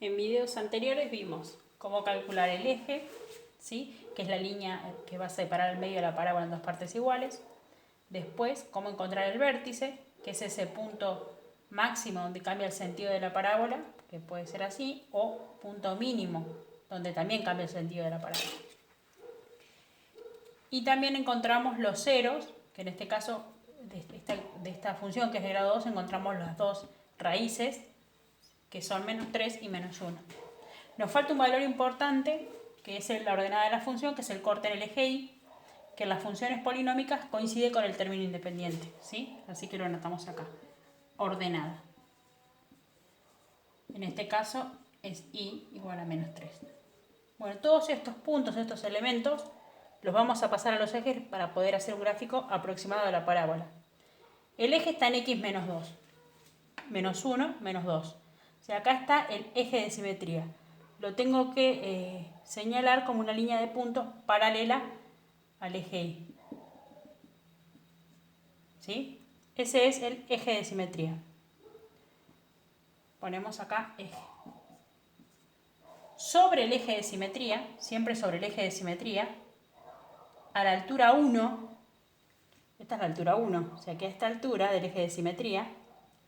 En videos anteriores vimos cómo calcular el eje, ¿sí? Que es la línea que va a separar el medio de la parábola en dos partes iguales. Después, cómo encontrar el vértice, que es ese punto máximo donde cambia el sentido de la parábola, que puede ser así, o punto mínimo, donde también cambia el sentido de la parábola. Y también encontramos los ceros, que en este caso de esta función que es de grado 2 encontramos las dos raíces, que son -3 y -1. Nos falta un valor importante, que es la ordenada de la función, que es el corte en el eje Y, que en las funciones polinómicas coincide con el término independiente, ¿sí? Así que lo anotamos acá, ordenada. En este caso es Y igual a -3. Bueno, todos estos puntos, estos elementos, los vamos a pasar a los ejes para poder hacer un gráfico aproximado de la parábola. El eje está en x menos 2, menos 1, menos 2. O sea, acá está el eje de simetría. Lo tengo que señalar como una línea de puntos paralela al eje Y. ¿Sí? Ese es el eje de simetría. Ponemos acá eje. Sobre el eje de simetría, siempre sobre el eje de simetría, a la altura 1, esta es la altura 1, o sea que a esta altura del eje de simetría,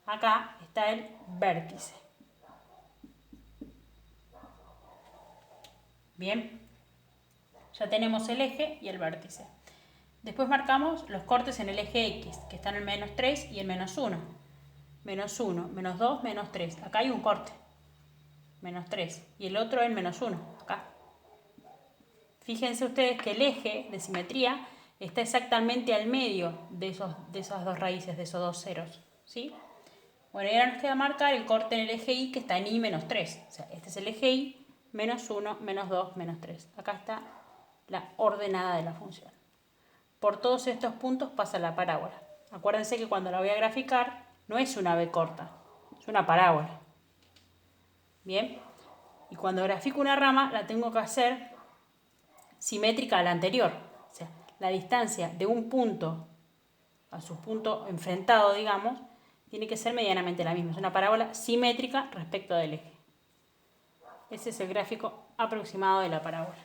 acá está el vértice. Bien, ya tenemos el eje y el vértice. Después marcamos los cortes en el eje X, que están en el -3 y el -1. -1, -2, -3. Acá hay un corte. -3. Y el otro en -1, acá. Fíjense ustedes que el eje de simetría está exactamente al medio de esas dos raíces, de esos dos ceros. ¿Sí? Bueno, y ahora nos queda marcar el corte en el eje Y, que está en Y-3. O sea, este es el eje Y, -1, -2, -3. Acá está la ordenada de la función. Por todos estos puntos pasa la parábola. Acuérdense que cuando la voy a graficar no es una B corta, es una parábola. Bien, y cuando grafico una rama la tengo que hacer simétrica a la anterior. O sea, la distancia de un punto a su punto enfrentado, digamos, tiene que ser medianamente la misma. Es una parábola simétrica respecto del eje. Ese es el gráfico aproximado de la parábola.